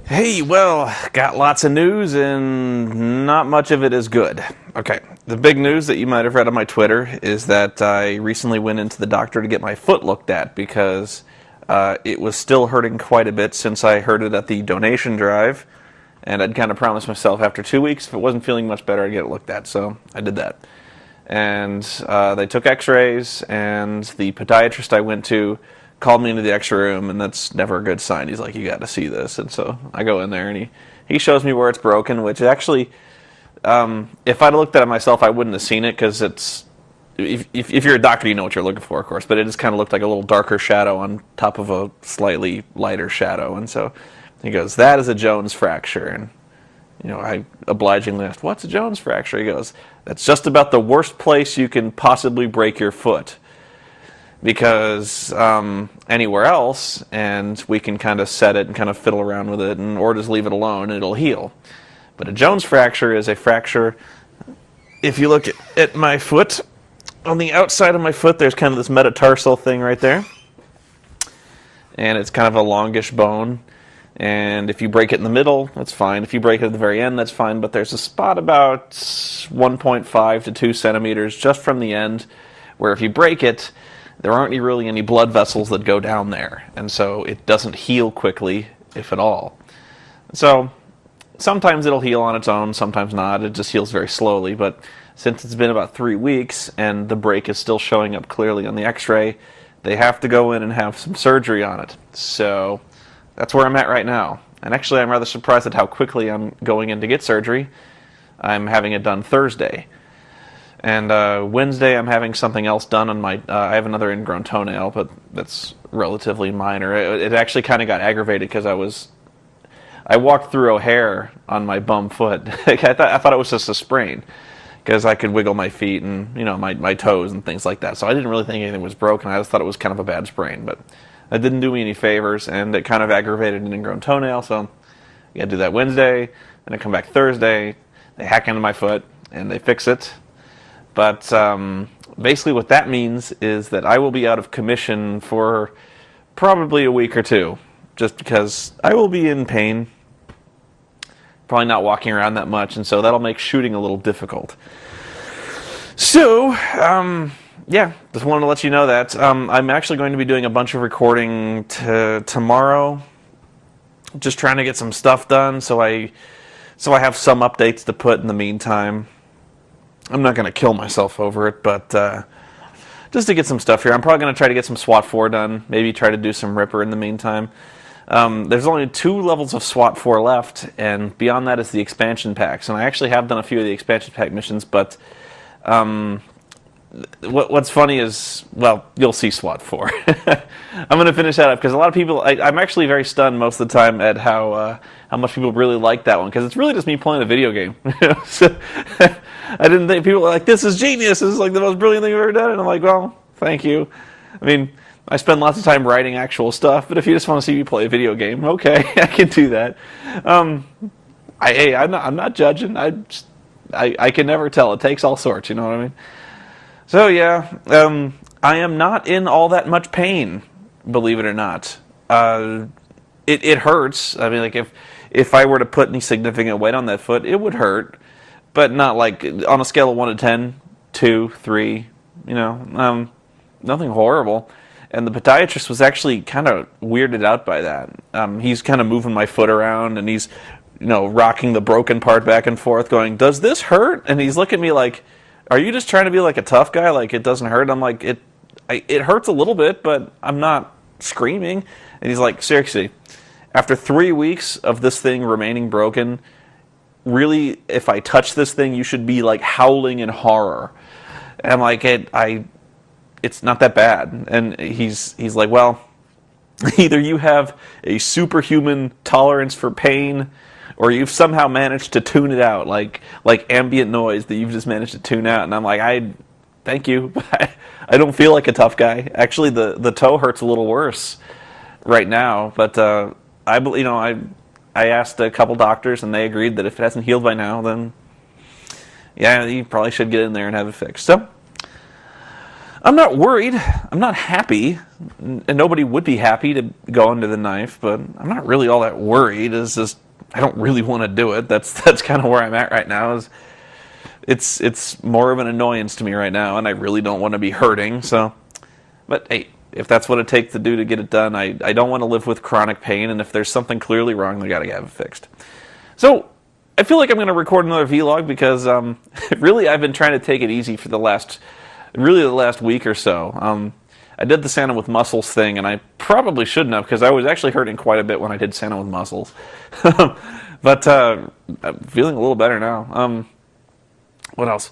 Hey, well, got lots of news and not much of it is good. Okay, the big news that you might have read on my Twitter is that I recently went into the doctor to get my foot looked at because it was still hurting quite a bit since I heard it at the donation drive. And I'd kind of promised myself after 2 weeks, if it wasn't feeling much better, I'd get it looked at. So I did that. And they took x-rays, and the podiatrist I went to called me into the x-ray room, and that's never a good sign. He's like, you got to see this. And so I go in there, and he shows me where it's broken, which actually, if I'd looked at it myself, I wouldn't have seen it, because it's, if you're a doctor, you know what you're looking for, of course, but it just kind of looked like a little darker shadow on top of a slightly lighter shadow. And so he goes, that is a Jones fracture. And I obligingly asked, what's a Jones fracture? He goes, that's just about the worst place you can possibly break your foot. Because anywhere else, and we can kind of set it and kind of fiddle around with it, or just leave it alone, and it'll heal. But a Jones fracture is a fracture. If you look at my foot, on the outside of my foot, there's kind of this metatarsal thing right there. And it's kind of a longish bone. And if you break it in the middle, that's fine. If you break it at the very end, that's fine. But there's a spot about 1.5 to 2 centimeters just from the end, where if you break it, there aren't really any blood vessels that go down there. And so it doesn't heal quickly, if at all. So sometimes it'll heal on its own, sometimes not. It just heals very slowly. But since it's been about 3 weeks and the break is still showing up clearly on the x-ray, they have to go in and have some surgery on it. So that's where I'm at right now. And actually, I'm rather surprised at how quickly I'm going in to get surgery. I'm having it done Thursday. And Wednesday, I'm having something else done on my... I have another ingrown toenail, but that's relatively minor. It actually kind of got aggravated because I walked through a hair on my bum foot. I thought it was just a sprain because I could wiggle my feet and my toes and things like that. So I didn't really think anything was broken. I just thought it was kind of a bad sprain, but it didn't do me any favors, and it kind of aggravated an ingrown toenail. So I got to do that Wednesday, and I come back Thursday. They hack into my foot and they fix it. But basically what that means is that I will be out of commission for probably a week or two, just because I will be in pain, probably not walking around that much, and so that'll make shooting a little difficult. So, yeah, just wanted to let you know that. I'm actually going to be doing a bunch of recording tomorrow, just trying to get some stuff done, so I have some updates to put in the meantime. I'm not going to kill myself over it, but just to get some stuff here. I'm probably going to try to get some SWAT 4 done, maybe try to do some Ripper in the meantime. There's only 2 levels of SWAT 4 left, and beyond that is the expansion packs. And I actually have done a few of the expansion pack missions, but what's funny is, well, you'll see SWAT 4. I'm going to finish that up, because a lot of people, I'm actually very stunned most of the time at how much people really like that one, because it's really just me playing a video game. So, I didn't think people were like, this is genius, this is like the most brilliant thing I've ever done, and I'm like, well, thank you. I mean, I spend lots of time writing actual stuff, but if you just want to see me play a video game, okay, I can do that. I'm not judging. I can never tell. It takes all sorts, you know what I mean? So yeah, I am not in all that much pain, believe it or not. It hurts. I mean, like if I were to put any significant weight on that foot, it would hurt, but not like on a scale of 1 to 10, 2, 3. Nothing horrible. And the podiatrist was actually kind of weirded out by that. He's kind of moving my foot around, and he's rocking the broken part back and forth, going, "Does this hurt?" And he's looking at me like, "Are you just trying to be like a tough guy? Like it doesn't hurt?" I'm like, it hurts a little bit, but I'm not screaming. And he's like, "Seriously, after 3 weeks of this thing remaining broken, really, if I touch this thing, you should be like howling in horror." And I'm like, it's not that bad. And he's like, well, either you have a superhuman tolerance for pain, or you've somehow managed to tune it out, like ambient noise that you've just managed to tune out. And I'm like, thank you. I don't feel like a tough guy. Actually, the toe hurts a little worse right now. But I asked a couple doctors, and they agreed that if it hasn't healed by now, then yeah, you probably should get in there and have it fixed. So I'm not worried. I'm not happy, and nobody would be happy to go under the knife. But I'm not really all that worried. It's just I don't really want to do it. That's kind of where I'm at right now. It's more of an annoyance to me right now, and I really don't want to be hurting. So, but hey, if that's what it takes to do to get it done, I don't want to live with chronic pain. And if there's something clearly wrong, they got to have it fixed. So I feel like I'm going to record another vlog because really I've been trying to take it easy for the last week or so. I did the Santa with muscles thing, and I probably shouldn't have because I was actually hurting quite a bit when I did Santa with muscles. But I'm feeling a little better now. What else?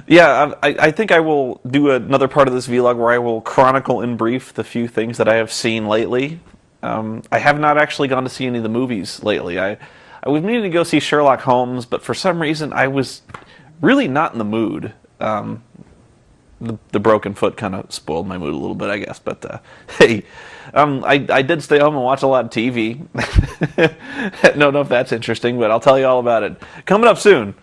Yeah, I think I will do another part of this vlog where I will chronicle in brief the few things that I have seen lately. I have not actually gone to see any of the movies lately. I was meaning to go see Sherlock Holmes, but for some reason I was really not in the mood. The broken foot kind of spoiled my mood a little bit, I guess. But hey, I did stay home and watch a lot of TV. Don't know if that's interesting, but I'll tell you all about it coming up soon